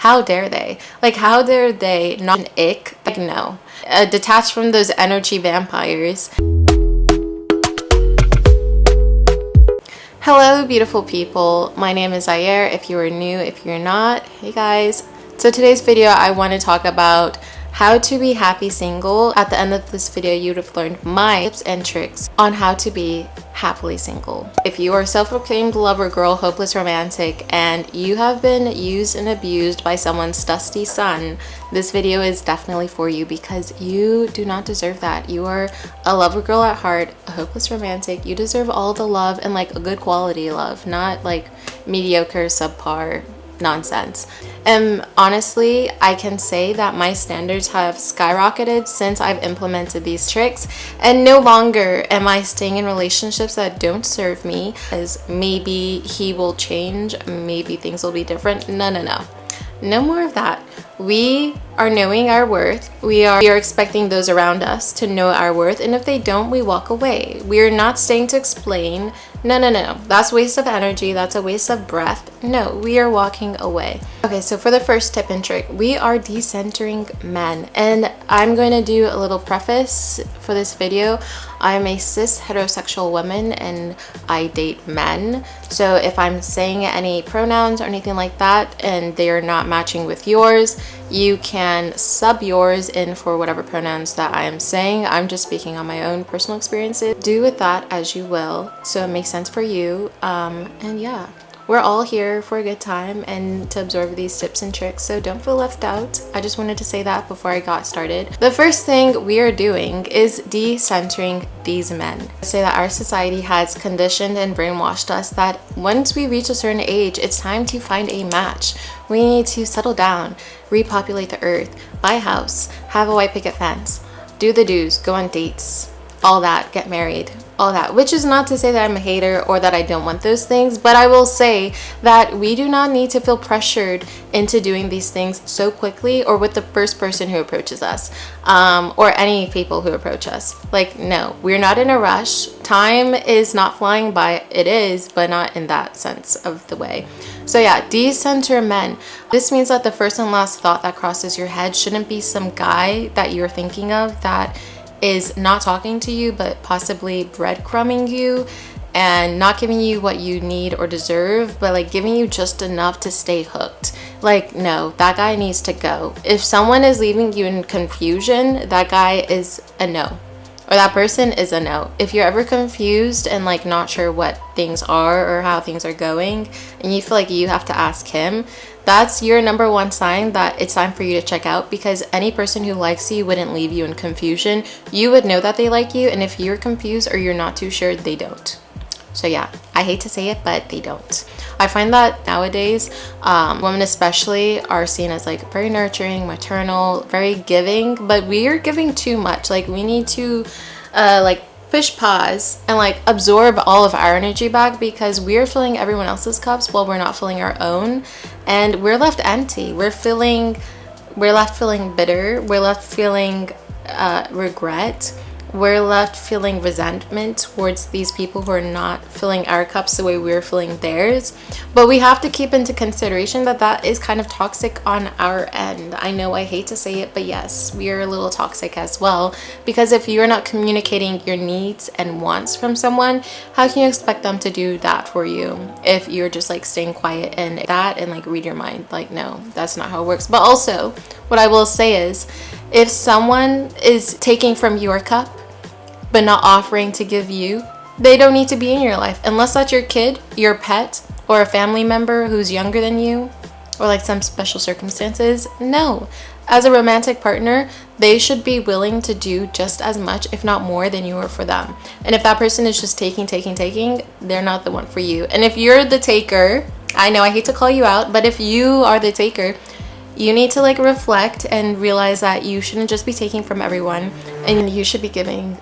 How dare they? Like, how dare they not an ick? Like, no. Detached from those energy vampires. Hello, beautiful people. My name is Zaire. If you are new, if you're not, hey guys. So today's video, I want to talk about how to be happy single. At the end of this video, you'd have learned my tips and tricks on how to be happily single. If you are a self-proclaimed lover girl, hopeless romantic, and you have been used and abused by someone's dusty son, this video is definitely for you because you do not deserve that. You are a lover girl at heart, a hopeless romantic. You deserve all the love and like a good quality love, not like mediocre, subpar nonsense. And honestly, I can say that my standards have skyrocketed since I've implemented these tricks, and no longer am I staying in relationships that don't serve me, as maybe he will change, maybe things will be different. No more of that. We are knowing our worth. We are expecting those around us to know our worth, and if they don't, we walk away. We are not staying to explain. No. That's a waste of energy. That's a waste of breath. No, we are walking away. Okay, so for the first tip and trick, we are decentering men. And I'm going to do a little preface for this video. I'm a cis heterosexual woman and I date men. So if I'm saying any pronouns or anything like that and they are not matching with yours, you can sub yours in for whatever pronouns that I am saying. I'm just speaking on my own personal experiences. Do with that as you will, so it makes sense for you. And yeah, we're all here for a good time and to absorb these tips and tricks, so don't feel left out. I just wanted to say that before I got started. The first thing we are doing is decentering these men. I say that our society has conditioned and brainwashed us that once we reach a certain age, it's time to find a match. We need to settle down, repopulate the earth, buy a house, have a white picket fence, do the do's, go on dates, all that, get married, all that. Which is not to say that I'm a hater or that I don't want those things, but I will say that we do not need to feel pressured into doing these things so quickly or with the first person who approaches us, or any people who approach us. Like, no, we're not in a rush. Time is not flying by. It is, but not in that sense of the way. So yeah, decenter men. This means that the first and last thought that crosses your head shouldn't be some guy that you're thinking of that is not talking to you but possibly breadcrumbing you and not giving you what you need or deserve, but like giving you just enough to stay hooked. Like, no, that guy needs to go. If someone is leaving you in confusion, that guy is a no, or that person is a no. If you're ever confused and like not sure what things are or how things are going and you feel like you have to ask him, that's your number one sign that it's time for you to check out, because any person who likes you wouldn't leave you in confusion. You would know that they like you, and if you're confused or you're not too sure, they don't. So yeah, I hate to say it, but they don't. I find that nowadays, women especially are seen as like very nurturing, maternal, very giving, but we are giving too much. Like, we need to like push pause and like absorb all of our energy back, because we're filling everyone else's cups while we're not filling our own, and we're left empty. We're left feeling bitter. We're left feeling regret. We're left feeling resentment towards these people who are not filling our cups the way we're filling theirs. But we have to keep into consideration that that is kind of toxic on our end. I know I hate to say it, but yes, we are a little toxic as well, because if you're not communicating your needs and wants from someone, how can you expect them to do that for you if you're just like staying quiet and that and like read your mind? Like, no, that's not how it works. But also, what I will say is, if someone is taking from your cup but not offering to give you, they don't need to be in your life. Unless that's your kid, your pet, or a family member who's younger than you, or like some special circumstances. No. As a romantic partner, they should be willing to do just as much, if not more, than you are for them. And if that person is just taking, they're not the one for you. And if you're the taker, I know I hate to call you out, but if you are the taker, you need to like reflect and realize that you shouldn't just be taking from everyone, and you should be giving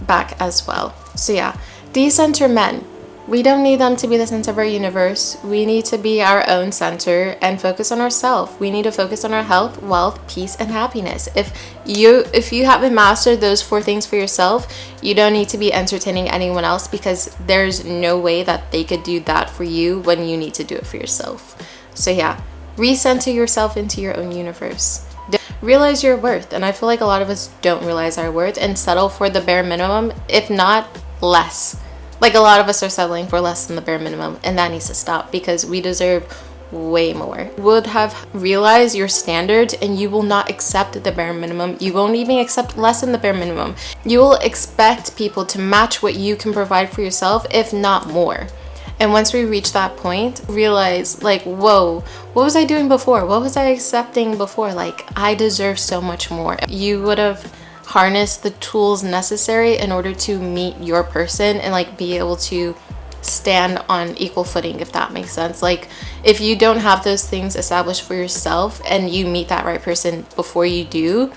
back as well. So yeah, decenter men. We don't need them to be the center of our universe. We need to be our own center and focus on ourselves. We need to focus on our health, wealth, peace, and happiness. If you haven't mastered those 4 things for yourself, you don't need to be entertaining anyone else, because there's no way that they could do that for you when you need to do it for yourself. So yeah, Recenter yourself into your own universe. Realize your worth. And I feel like a lot of us don't realize our worth and settle for the bare minimum, if not less. Like a lot of us are settling for less than the bare minimum, and that needs to stop because we deserve way more. You would have realized your standards and you will not accept the bare minimum. You won't even accept less than the bare minimum. You will expect people to match what you can provide for yourself, if not more. And once we reach that point, realize like, whoa, what was I doing before? What was I accepting before? Like, I deserve so much more. You would have harnessed the tools necessary in order to meet your person and like be able to stand on equal footing, if that makes sense. Like, if you don't have those things established for yourself and you meet that right person before you do,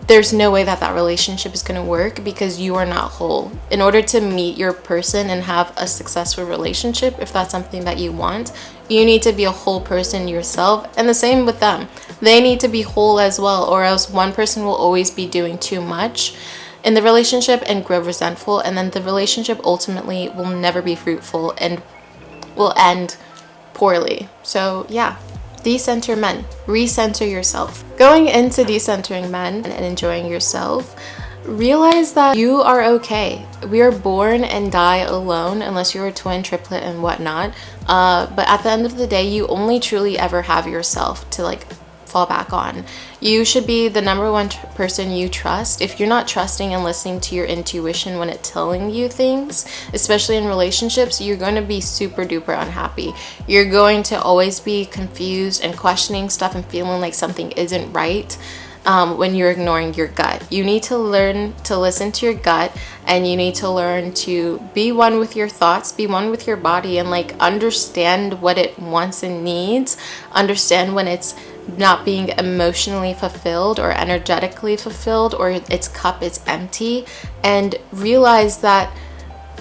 there's no way that that relationship is going to work because you are not whole. In order to meet your person and have a successful relationship, if that's something that you want, you need to be a whole person yourself, and the same with them. They need to be whole as well, or else one person will always be doing too much in the relationship and grow resentful, and then the relationship ultimately will never be fruitful and will end poorly. So yeah, decenter men, recenter yourself. Going into decentering men and enjoying yourself, realize that you are okay. We are born and die alone, unless you're a twin, triplet, and whatnot. But at the end of the day, you only truly ever have yourself to like fall back on. You should be the number one person you trust. If you're not trusting and listening to your intuition when it's telling you things, especially in relationships, you're going to be super duper unhappy. You're going to always be confused and questioning stuff and feeling like something isn't right. When you're ignoring your gut, you need to learn to listen to your gut, and you need to learn to be one with your thoughts, be one with your body, and like understand what it wants and needs. Understand when it's not being emotionally fulfilled or energetically fulfilled, or its cup is empty, and realize that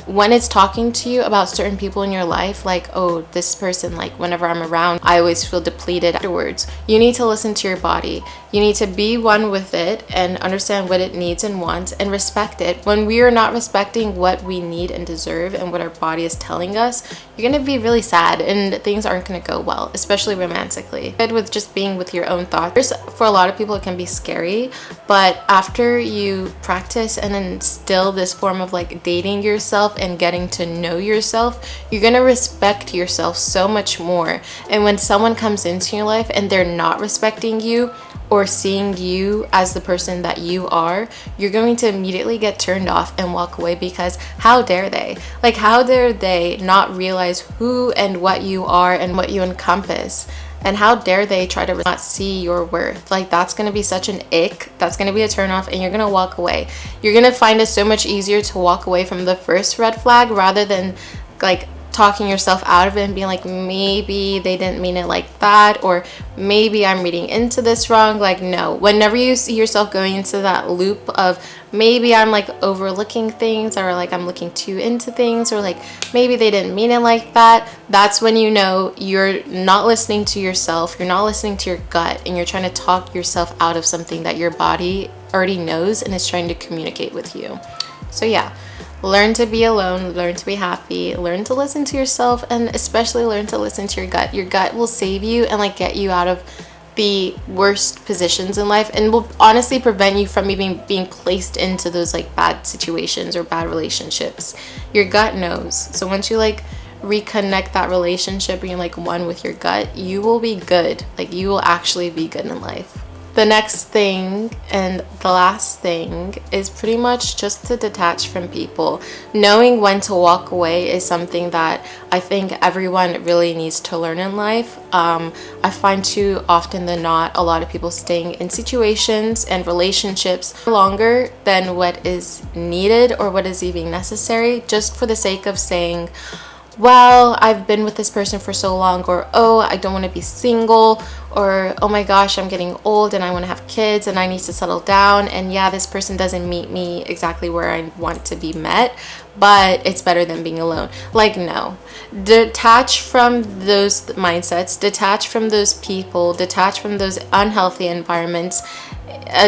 when it's talking to you about certain people in your life, like, oh, this person, like whenever I'm around, I always feel depleted afterwards. You need to listen to your body. You need to be one with it and understand what it needs and wants and respect it. When we are not respecting what we need and deserve and what our body is telling us, you're going to be really sad and things aren't going to go well, especially romantically. With just being with your own thoughts, for a lot of people it can be scary, but after you practice and instill this form of like dating yourself and getting to know yourself, you're going to respect yourself so much more. And when someone comes into your life and they're not respecting you or seeing you as the person that you are, you're going to immediately get turned off and walk away, because how dare they? Like, how dare they not realize who and what you are and what you encompass? And how dare they try to not see your worth? Like, that's going to be such an ick. That's going to be a turn off, and you're going to walk away. You're going to find it so much easier to walk away from the first red flag rather than like talking yourself out of it and being like, maybe they didn't mean it like that, or maybe I'm reading into this wrong. Like, no, whenever you see yourself going into that loop of maybe I'm like overlooking things, or like I'm looking too into things, or like maybe they didn't mean it like that, that's when you know you're not listening to yourself, you're not listening to your gut, and you're trying to talk yourself out of something that your body already knows and is trying to communicate with you. So yeah, learn to be alone, learn to be happy, learn to listen to yourself, and especially learn to listen to your gut. Your gut will save you and like get you out of the worst positions in life, and will honestly prevent you from even being placed into those like bad situations or bad relationships. Your gut knows. So once you like reconnect that relationship, being like one with your gut, you will be good. Like, you will actually be good in life. The next thing and the last thing is pretty much just to detach from people. Knowing when to walk away is something that I think everyone really needs to learn in life. I find too often than not, a lot of people staying in situations and relationships longer than what is needed or what is even necessary, just for the sake of saying, well, I've been with this person for so long, or oh, I don't want to be single, or oh my gosh, I'm getting old and I want to have kids and I need to settle down, and yeah, this person doesn't meet me exactly where I want to be met, but it's better than being alone. Like, no. Detach from those mindsets, detach from those people, detach from those unhealthy environments,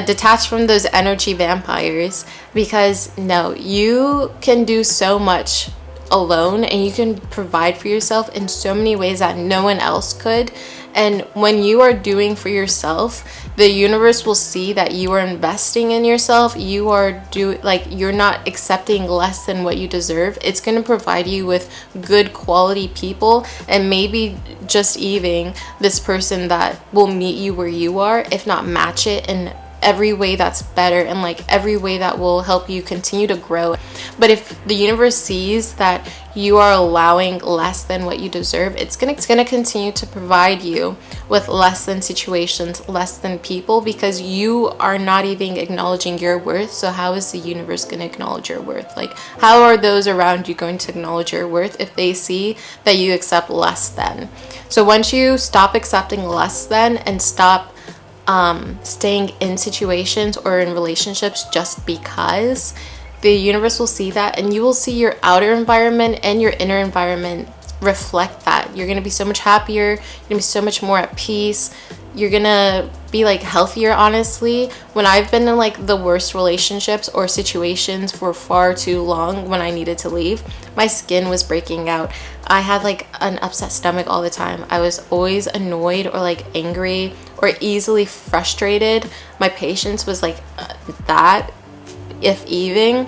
detach from those energy vampires, because no, you can do so much alone, and you can provide for yourself in so many ways that no one else could. And when you are doing for yourself, the universe will see that you are investing in yourself. You are you're not accepting less than what you deserve. It's going to provide you with good quality people, and maybe just even this person that will meet you where you are, if not match it in every way that's better, and like every way that will help you continue to grow. But if the universe sees that you are allowing less than what you deserve, it's gonna continue to provide you with less than situations, less than people, because you are not even acknowledging your worth. So how is the universe going to acknowledge your worth? Like, how are those around you going to acknowledge your worth if they see that you accept less than? So once you stop accepting less than and stop staying in situations or in relationships just because, the universe will see that, and you will see your outer environment and your inner environment reflect that. You're gonna be so much happier, you're gonna be so much more at peace, you're gonna be like healthier. Honestly, when I've been in like the worst relationships or situations for far too long, when I needed to leave, my skin was breaking out. I had like an upset stomach all the time. I was always annoyed or like angry or easily frustrated. My patience was like that, if even.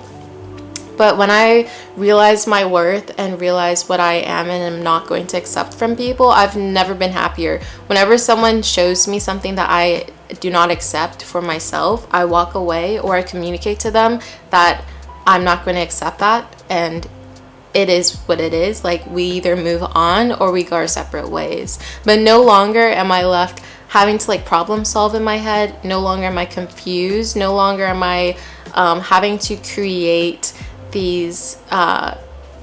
But when I realized my worth and realized what I am and am not going to accept from people, I've never been happier. Whenever someone shows me something that I do not accept for myself, I walk away, or I communicate to them that I'm not going to accept that, and it is what it is. Like, we either move on or we go our separate ways. But no longer am I left having to like problem solve in my head. No longer am I confused. No longer am I having to create these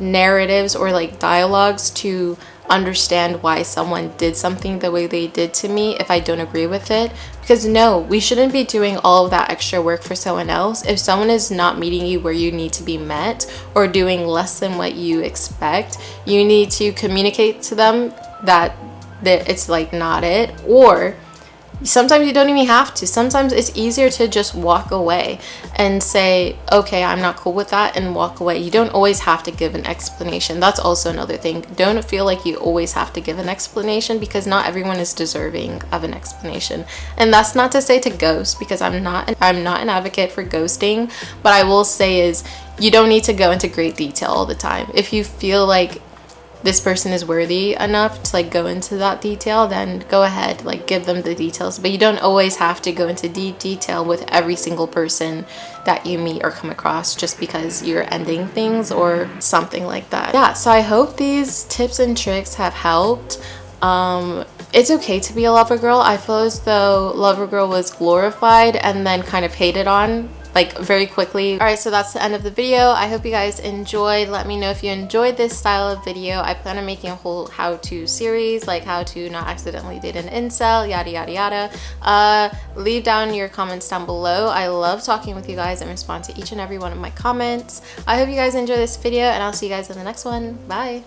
narratives or like dialogues to understand why someone did something the way they did to me if I don't agree with it. Because no, we shouldn't be doing all of that extra work for someone else. If someone is not meeting you where you need to be met, or doing less than what you expect, you need to communicate to them that it's like not it. Or sometimes you don't even have to. Sometimes it's easier to just walk away and say, okay, I'm not cool with that, and walk away. You don't always have to give an explanation. That's also another thing. Don't feel like you always have to give an explanation, because not everyone is deserving of an explanation. And that's not to say to ghost, because I'm not an advocate for ghosting. But I will say is, you don't need to go into great detail all the time. If you feel like this person is worthy enough to like go into that detail, then go ahead, like give them the details. But you don't always have to go into deep detail with every single person that you meet or come across just because you're ending things or something like that. Yeah, so I hope these tips and tricks have helped. It's okay to be a lover girl. I feel as though lover girl was glorified and then kind of hated on like very quickly. All right, so that's the end of the video. I hope you guys enjoyed. Let me know if you enjoyed this style of video. I plan on making a whole how-to series, like how to not accidentally date an incel, yada yada yada. Leave down your comments down below. I love talking with you guys and respond to each and every one of my comments. I hope you guys enjoy this video, and I'll see you guys in the next one. Bye.